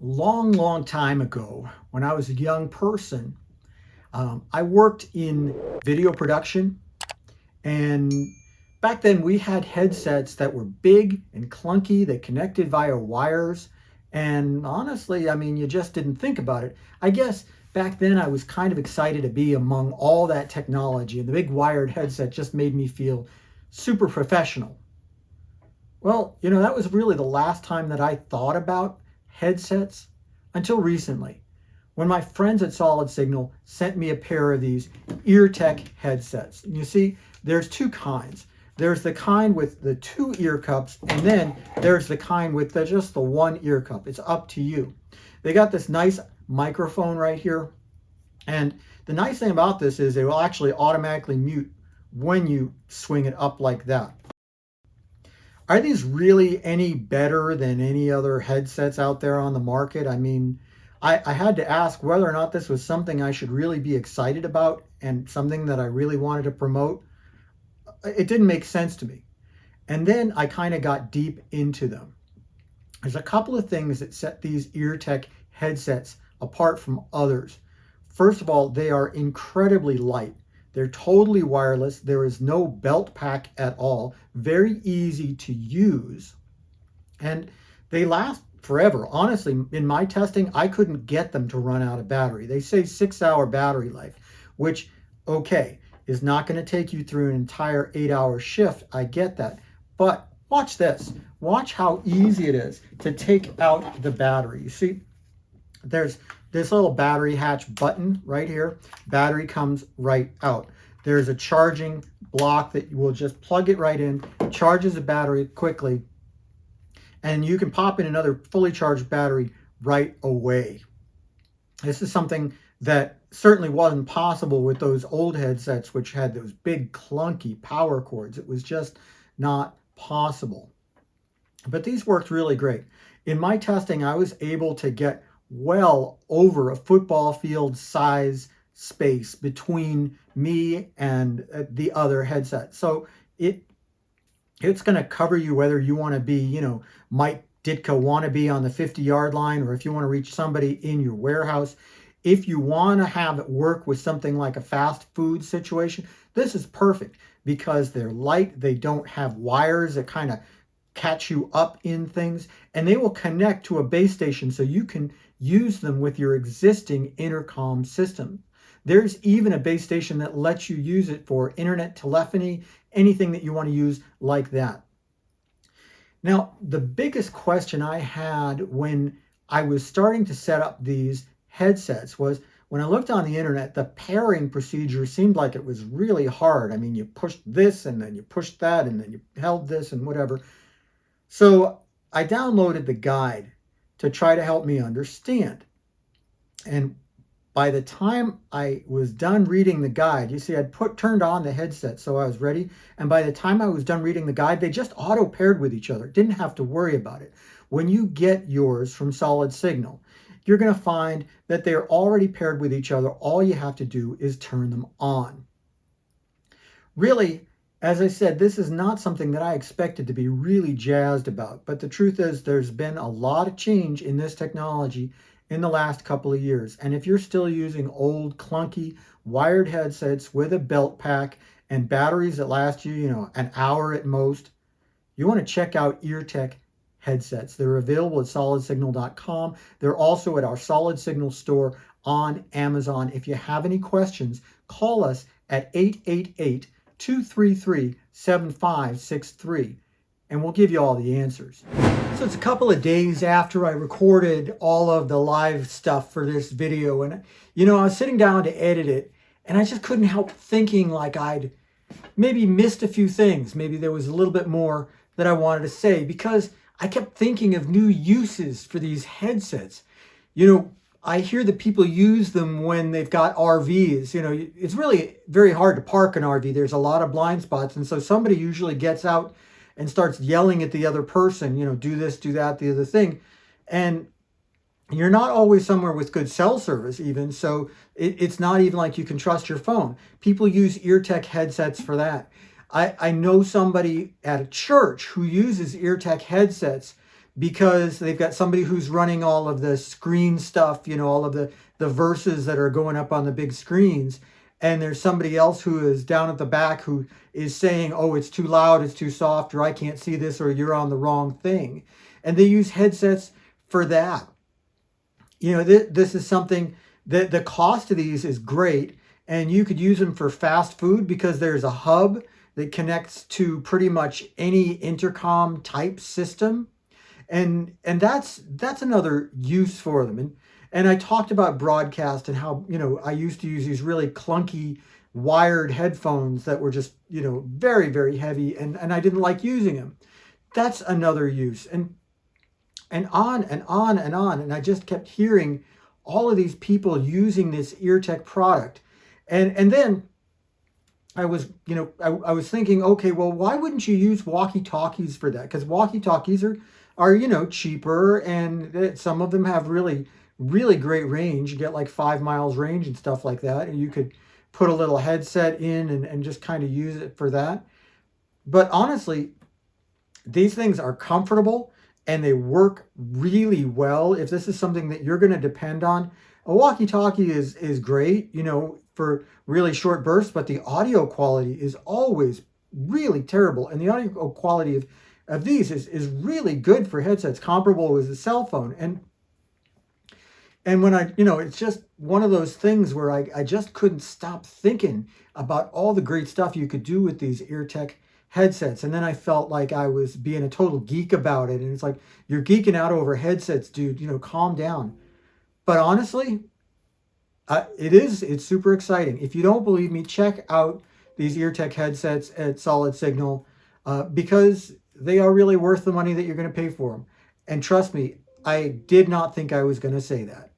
Long time ago, when I was a young person, I worked in video production. And back then we had headsets that were big and clunky. They connected via wires. And honestly, I mean, you just didn't think about it. I guess back then I was kind of excited to be among all that technology, and the big wired headset just made me feel super professional. Well, that was really the last time that I thought about headsets until recently, when my friends at Solid Signal sent me a pair of these EarTech headsets. And you see, there's two kinds. There's the kind with the two ear cups, and then there's the kind with just the one ear cup. It's up to you. They got this nice microphone right here. And the nice thing about this is it will actually automatically mute when you swing it up like that. Are these really any better than any other headsets out there on the market? I mean, I had to ask whether or not this was something I should really be excited about and something that I really wanted to promote. It didn't make sense to me. And then I kind of got deep into them. There's a couple of things that set these EarTech headsets apart from others. First of all, they are incredibly light. They're totally wireless. There is no belt pack at all. Very easy to use. And they last forever. Honestly, in my testing, I couldn't get them to run out of battery. They say 6-hour battery life, which, okay, is not going to take you through an entire 8-hour shift. I get that. But watch this. Watch how easy it is to take out the battery. You see, there's this little battery hatch button right here. Battery comes right out. There's a charging block that you will just plug it right in, charges the battery quickly, and you can pop in another fully charged battery right away. This is something that certainly wasn't possible with those old headsets, which had those big clunky power cords. It was just not possible. But these worked really great. In my testing, I was able to get well over a football field size space between me and the other headset. So it's going to cover you whether you want to be, Mike Ditka wannabe on the 50-yard line, or if you want to reach somebody in your warehouse. If you want to have it work with something like a fast food situation, this is perfect because they're light. They don't have wires that kind of catch you up in things, and they will connect to a base station so you can use them with your existing intercom system. There's even a base station that lets you use it for internet telephony, anything that you want to use like that. Now, the biggest question I had when I was starting to set up these headsets was when I looked on the internet, the pairing procedure seemed like it was really hard. I mean, you pushed this and then you pushed that and then you held this and whatever. So I downloaded the guide to try to help me understand. And by the time I was done reading the guide, you see, I'd turned on the headset, so I was ready. And by the time I was done reading the guide, they just auto paired with each other. Didn't have to worry about it. When you get yours from Solid Signal, you're going to find that they're already paired with each other. All you have to do is turn them on. Really, as I said, this is not something that I expected to be really jazzed about. But the truth is, there's been a lot of change in this technology in the last couple of years. And if you're still using old, clunky, wired headsets with a belt pack and batteries that last you, an hour at most, you want to check out EarTech headsets. They're available at solidsignal.com. They're also at our Solid Signal store on Amazon. If you have any questions, call us at 888-233-7563, and we'll give you all the answers. So it's a couple of days after I recorded all of the live stuff for this video, and I was sitting down to edit it, and I just couldn't help thinking like I'd maybe missed a few things. Maybe there was a little bit more that I wanted to say, because I kept thinking of new uses for these headsets. I hear that people use them when they've got RVs. It's really very hard to park an RV. There's a lot of blind spots. And so somebody usually gets out and starts yelling at the other person, do this, do that, the other thing. And you're not always somewhere with good cell service even. So it's not even like you can trust your phone. People use EarTech headsets for that. I know somebody at a church who uses EarTech headsets because they've got somebody who's running all of the screen stuff, all of the verses that are going up on the big screens. And there's somebody else who is down at the back who is saying, oh, it's too loud, it's too soft, or I can't see this, or you're on the wrong thing. And they use headsets for that. This is something that the cost of these is great, and you could use them for fast food because there's a hub that connects to pretty much any intercom type system. And that's another use for them. And I talked about broadcast and how, I used to use these really clunky wired headphones that were just, very, very heavy, and I didn't like using them. That's another use. And on and on and on. And I just kept hearing all of these people using this EarTech product. And then I was, I was thinking, okay, well, why wouldn't you use walkie-talkies for that? Because walkie-talkies are cheaper, and some of them have really, really great range. You get like 5 miles range and stuff like that. And you could put a little headset in and just kind of use it for that. But honestly, these things are comfortable and they work really well. If this is something that you're going to depend on, a walkie-talkie is great, for really short bursts, but the audio quality is always really terrible. And the audio quality of these is really good for headsets, comparable with a cell phone. And when it's just one of those things where I just couldn't stop thinking about all the great stuff you could do with these EarTech headsets. And then I felt like I was being a total geek about it. And it's like, you're geeking out over headsets, dude, calm down. But honestly, it's super exciting. If you don't believe me, check out these EarTech headsets at Solid Signal, because they are really worth the money that you're going to pay for them. And trust me, I did not think I was going to say that.